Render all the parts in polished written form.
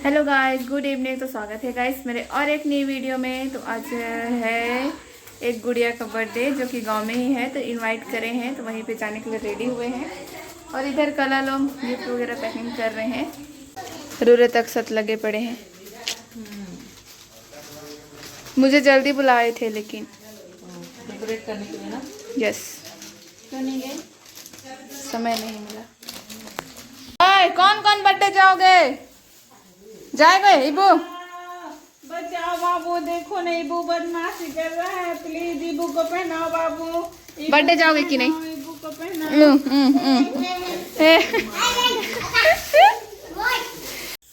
Hello guys, good evening. तो स्वागत है गाइस मेरे और एक नई वीडियो में। तो आज है एक गुड़िया का बर्थडे जो कि गांव में ही है, तो इनवाइट करे हैं, तो वहीं पे जाने के लिए रेडी हुए हैं। और इधर कला लोग गिफ्ट वगैरह पैकिंग कर रहे हैं। रूरे तक सत लगे पड़े हैं। मुझे जल्दी बुलाए थे लेकिन डेकोरेट करने के लिए ना। यस, क्यों नहीं गए? समय नहीं मिला। ओए, कौन कौन बर्थडे जाओगे? जाएगा इबू? बचाओ बाबू, देखो ना इबू बदमाशी कर रहा है। प्लीज इबू को पहनाओ बाबू। बर्थडे जाओगे कि नहीं? इबू को पहनाओ।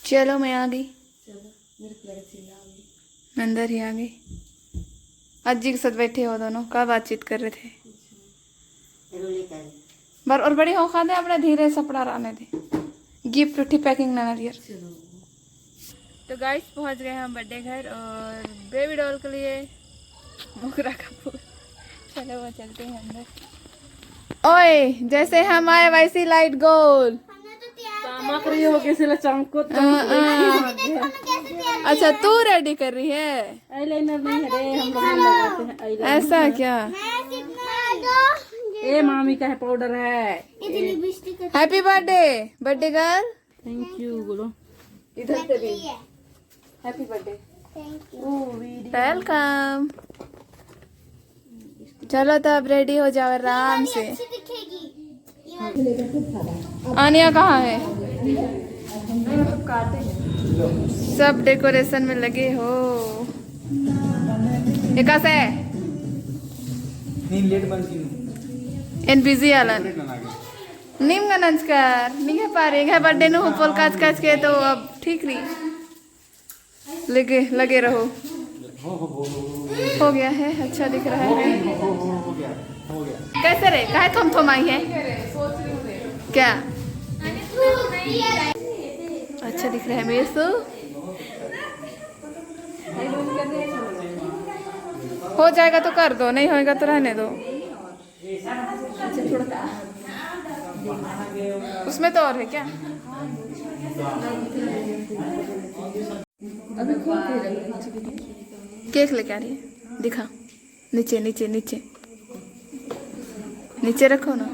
चलो मैं आ गई, अंदर ही आ गई। अज्जी के साथ बैठे हो दोनों, क्या बातचीत कर रहे थे? बर और बड़ी हो खा दे अपने, धीरे सपड़ा रहने दे। गिफ्ट उठी पैकिंग ना दिया। तो गाइस पहुंच गए हम बर्थडे घर और बेबी डॉल के लिए मोगरा का फूल। चलो वो चलते हैं अंदर। ओए, जैसे हम आए वैसी लाइट गोल चमक रही हो किसी ले चमको। अच्छा, तू रेडी कर रही है? आईलाइनर नहीं है रे, हम लोग नहीं लगाते हैं आईलाइनर। ऐसा क्या? ये मामी का है, पाउडर है। Happy birthday birthday girl. Thank you बोलो। इधर से भी हैप्पी बर्थडे। वेलकम। चलो तो अब रेडी हो जाओ आराम से। आनिया कहाँ है? सब डेकोरेशन में लगे हो। ये कैसे एन बिजी आलन निम नमस्कार नहीं पा रही है बर्थडे नु पोल काच काच के, तो अब ठीक रही लगे रहो। हो गया है, अच्छा दिख रहा है। कैसे रे, काहे थम आई है क्या? अच्छा दिख रहा है मेरे तो। हो जाएगा तो कर दो, नहीं होएगा तो रहने दो। उसमें तो और है क्या? केक लेके आ रही है, दिखा। नीचे नीचे नीचे नीचे रखो ना।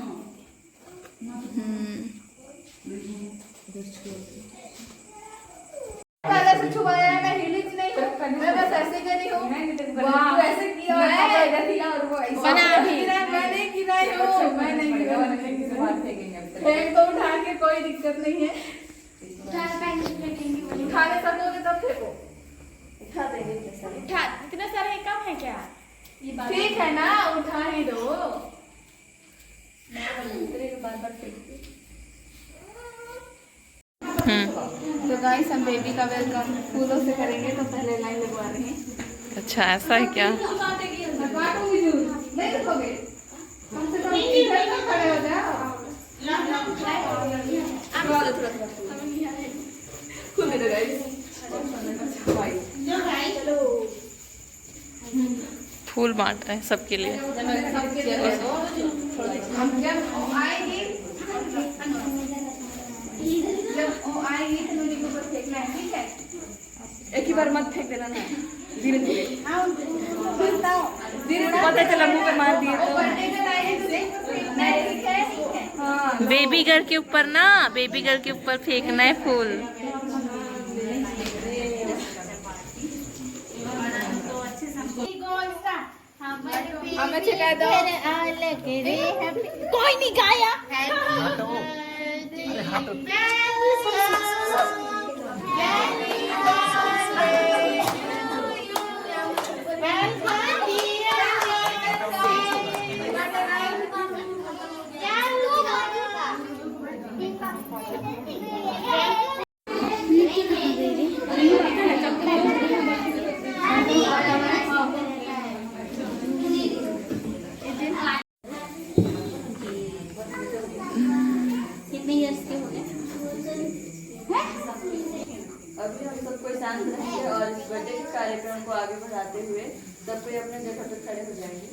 से छुपाया है, मैं हिली नहीं हूँ, मैं बस ऐसे करी हूँ। तू ऐसे किया और वो ऐसे बना भी। मैं नहीं गिराई हूँ, मैं नहीं गिराई। फेंक तो उठा के, कोई दिक्कत नहीं है। उठाने सकोगे तब फेंको। उठा देंगे। उठा इतना सारा है, कम है क्या? ठीक है ना, उठा ही दो। बार तो गाइस हम बेबी का वेलकम फूलों से करेंगे, तो पहले लाइन लगवा रहे हैं। अच्छा ऐसा है क्या? नहीं रखोगे, कम से कम इधर तक खड़े हो जाओ। खुल दे गाइस। फूल बांट रहे हैं सबके लिए। हम जब आएंगे तो नदी के ऊपर फेंकना है, ठीक है? एक ही बार मत फेंक देना ना, धीरे धीरे धीरे। पता चला मुंह पे मार दिए तो। हाँ, बेबी गर्ल के ऊपर ना, बेबी गर्ल के ऊपर फेंकना है फूल। हमें छिका दो। कोई नहीं गाया। अभी हम सबको शांत रहेंगे और इस बर्थडे के कार्यक्रम को आगे बढ़ाते हुए सब कोई अपने जगह पर खड़े हो जाएंगे।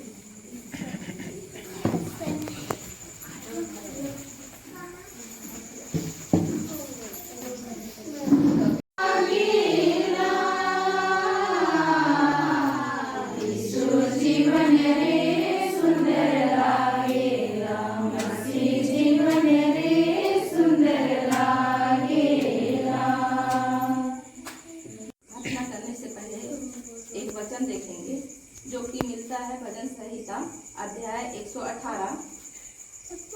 वचन देखेंगे जो कि मिलता है भजन संहिता अध्याय 118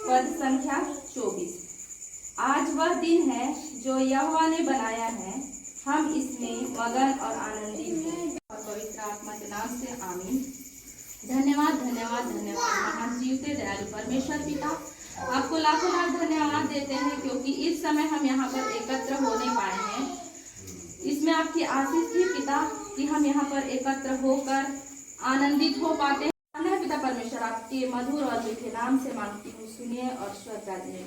पद संख्या 24। आज वह दिन है जो यहोवा ने बनाया है, हम इसमें मगन और आनंदित हैं। और पवित्र आत्मा के नाम से आमीन। धन्यवाद धन्यवाद धन्यवाद महान जीवते दयालु परमेश्वर पिता, आपको लाखों लाख धन्यवाद देते हैं क्योंकि इस समय हम यहाँ पर एकत्र होने पाए हैं। इसमें आपकी आशीष थी पिता कि हम यहाँ पर एकत्र होकर आनंदित हो पाते हैं। पिता परमेश्वर, आपके मधुर और मीठे नाम से मांगती हूँ, सुनिए और स्वर्ग राज्य में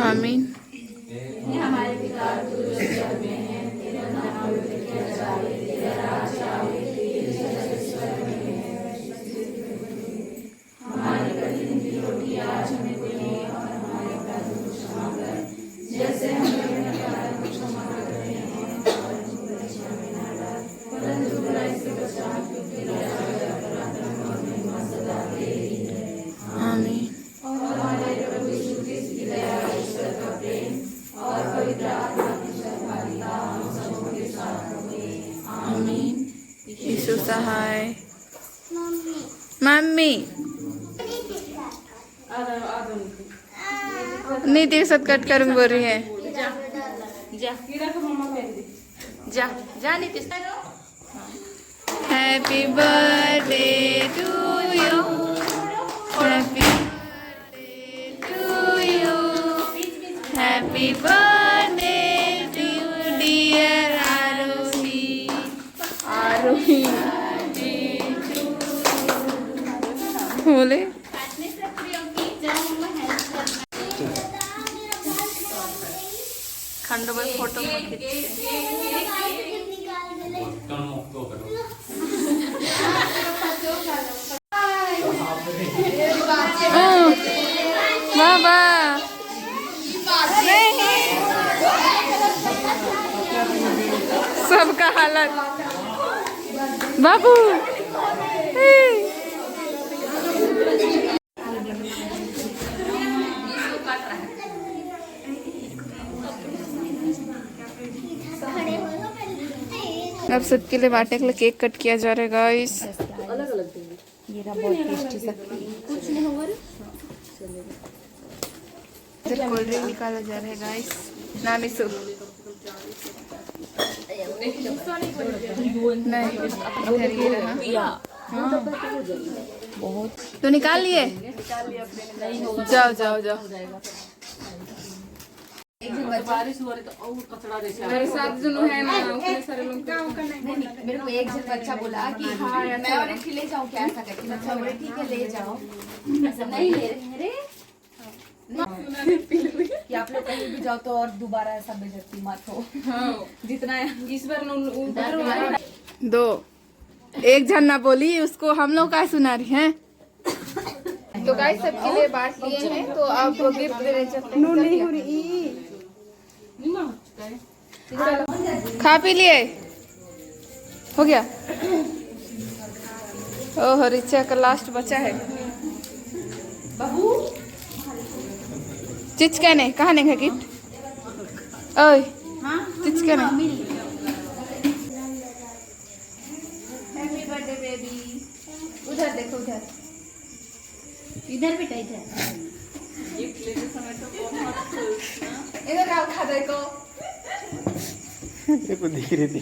आमीन। हमारे पिता जो स्वर्ग में है, तेरा नाम पवित्र किया जाए, तेरा राज्य आए, तेरी इच्छा स्वर्ग में है, हमारी प्रतिदिन की रोटी आज हमें दे और हमारे अपराधों को क्षमा कर जैसे हम अपने अपराधों को क्षमा करते हैं, और हमको परीक्षा में न डाल परंतु बुराई से बचा, क्योंकि राज्य पराक्रम और महिमा सदा तेरी है। आमीन। और हमारे प्रभु यीशु क्रिस्त की दया, ईश्वर का प्रेम और पवित्र आत्मा की सहभागिता हम सबों के साथ होगी। आमीन। यीशु सहाय। मम्मी नहीं देख सकते, कट करूंगी बोल रही है। जा जा Nitish. Happy birthday to you, happy birthday to you, happy birthday to dear Aarohi. Aarohi बोले खंडो में फोटो में बाबा सबका हालत बाबू अब सबके लिए बांटने के लिए केक कट किया जा रहा है गाइस। ये रहा बहुत टेस्टी सा कुछ नहीं होगा। कोल्ड ड्रिंक निकाला जा रहा है गाइस। नानी सु नहीं बहुत तो निकाल लिए। जाओ जाओ जाओ। बारिश हो रही तो और कचरा मेरे साथ जो है ना उतने सारे लोग मेरे को एक जन बच्चा बोला कि हाँ मैं और एक ले जाऊँ क्या, ऐसा करके बच्चा बोले ठीक है ले जाओ। ऐसा नहीं ले रहे कि आप लोग कहीं भी जाओ तो और दोबारा ऐसा बेइज्जती मत हो। जितना इस बार दो एक जन ना बोली उसको हम लोग का सुना रही हैं। तो गाइस सबके लिए बांट लिए हैं, तो आप गिफ्ट देने चलते हैं। खा पी लिए हो गया। ओह रिचा का लास्ट बचा है। बहू चिचका ने कहाँ नहीं गिफ्ट? ओए चिचका ने। Happy birthday baby. उधर देखो उधर इधर भी टाइट है। इधर आओ खा देखो। देखो दिख रही थी।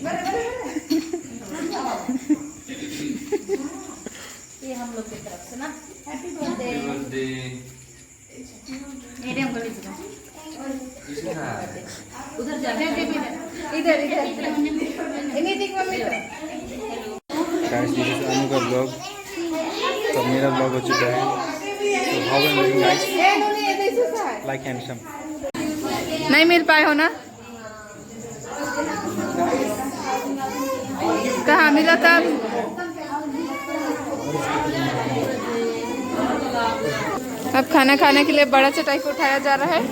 ये हम लोग की तरफ से ना हैप्पी बर्थडे। मेरे हम उधर जा इधर इधर इन्हीं दिख मम्मी गाइस दिस इज अनु का ब्लॉग। तो मेरा ब्लॉग हो चुका है। तो how am doing guys? Like and some नहीं मिल पाए हो ना? कहाँ मिला तब? अब खाना खाने के लिए बड़ा चटाई को उठाया जा रहा है।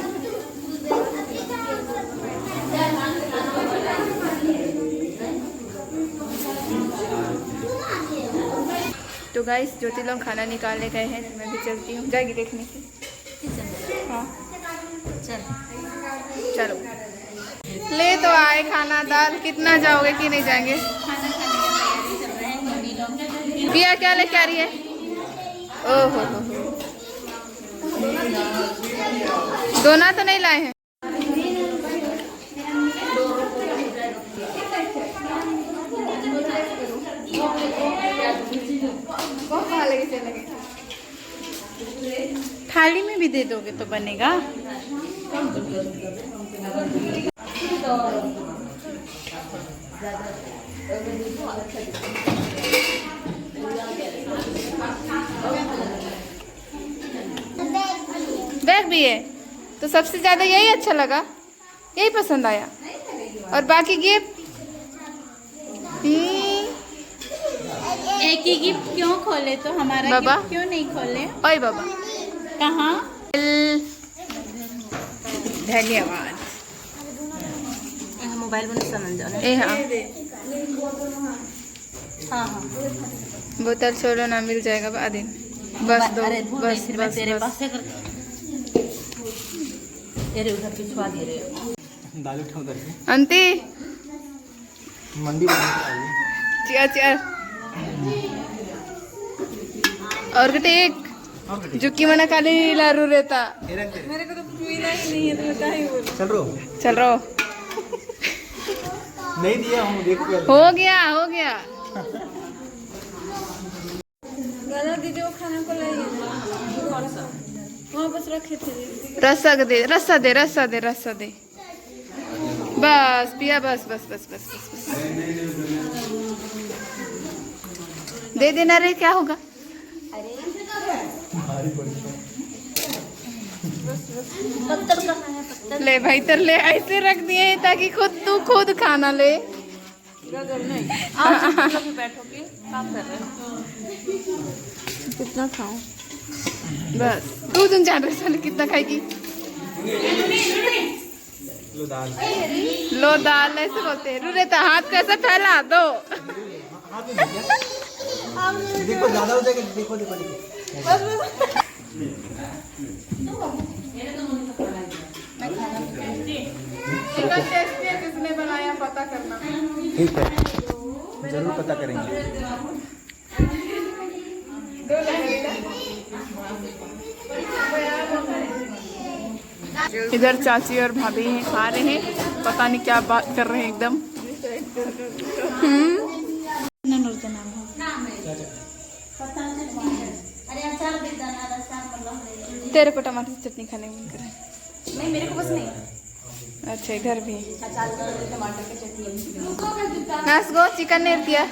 तो गाइस ज्योति लोग खाना निकालने गए हैं, तो मैं भी चलती हूँ। जाएगी देखने की? हाँ चलो। ले तो आए खाना दाल, कितना जाओगे कि नहीं जाएंगे? पिया क्या लेके आ रही है? ओहो हो। दोना तो नहीं लाए हैं। थाली में भी दे दोगे तो बनेगा। बैग भी है तो सबसे ज्यादा यही अच्छा लगा, यही पसंद आया। और बाकी गिफ्ट एक ही गिफ्ट क्यों खोले तो हमारा बाबा? गिफ्ट क्यों नहीं खोले? ओए बाबा कहाँ? धन्यवाद। मोबाइल में समझ जाओ। ए हाँ हाँ हाँ बोतल छोड़ो ना, मिल जाएगा बाद में। बस दो, बस बस तेरे बस। पास है कर तेरे उधर पिछवा दे रहे हो। दाल उठा उधर के अंती मंडी बना के आई। चेयर चेयर और गटे एक जुक्की मना काली लारू रहता। मेरे को तो पीना ही नहीं है, तो बता ही बोल। चल रो चल रहो। नहीं दिया हूँ, देख के हो गया हो गया। दादा दीदी वो खाना को लाइए वहाँ बस रखे थे। रस्सा दे रस्सा दे रस्सा दे रस्सा दे। बस पिया बस बस बस बस बस बस। दे देना रे, क्या होगा? ले भाई तो ले, ऐसे रख दिए हैं ताकि तू खुद खाना ले। बैठोगे काम कर रहे हो। कितना खाऊं? बस तू तुम जान रहे साले कितना खाएगी। लो दाल। लो दाल ऐसे बोलते हैं। रुरे तो हाथ कैसे फैला दो। देखो ज्यादा हो जाएगा, देखो देखो देखो। चिकन टेस्टी है, किसने बनाया पता करना। ठीक है, जरूर पता करेंगे। इधर चाची और भाभी हैं, खा रहे हैं, पता नहीं क्या बात कर रहे हैं एकदम। तेरे को टमाटर की चटनी खाने में मन कर रहा है? नहीं मेरे को बस नहीं। अच्छा इधर भी टमाटर की चटनी। नास गो चिकन नहीं दिया।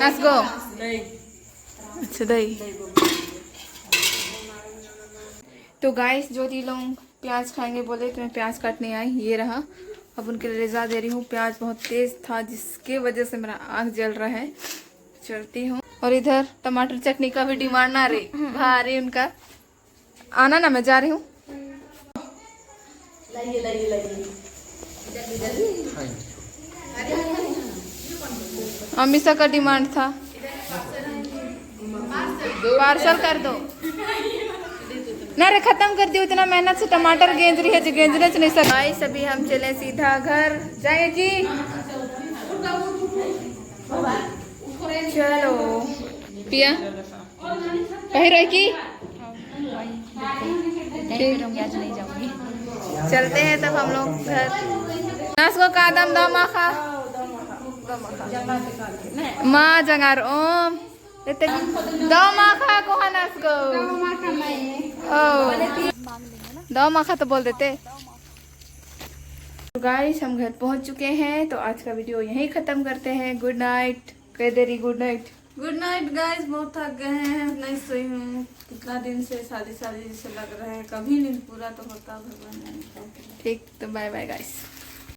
नास गो अच्छा दही। तो गाइस जो दी लोग प्याज खाएंगे बोले तो मैं प्याज काटने आई, ये रहा। अब उनके लिए रिजा दे रही हूँ। प्याज बहुत तेज था जिसके वजह से मेरा आँख जल रहा है। चलती हूँ। और इधर टमाटर चटनी का भी डिमांड ना रही भारी उनका। आना ना, मैं जा रही हूँ। अमीषा का डिमांड था, पार्सल कर दो ना रे, खत्म कर दियो। इतना मेहनत से टमाटर गेंज रही है जो गेंजने से नहीं सक। भाई सभी हम चले सीधा घर जाएंगे जी। चलो पिया कहीं रही की आज नहीं जाऊंगी। चलते हैं तब हम लोग घर। नास को कादम दमा खा माँ जंगार ओम दमा खा को नास को दमा खा तो बोल देते। गाइस हम घर पहुंच चुके हैं, तो आज का वीडियो यहीं खत्म करते हैं। Good night. कह दे रही good night. Good night guys, बहुत थक गए हैं, नहीं सोई हूँ। कितना दिन से शादी शादी जैसे लग रहा है, कभी नींद पूरा तो होता भगवान। ठीक, तो बाय बाय गाइस।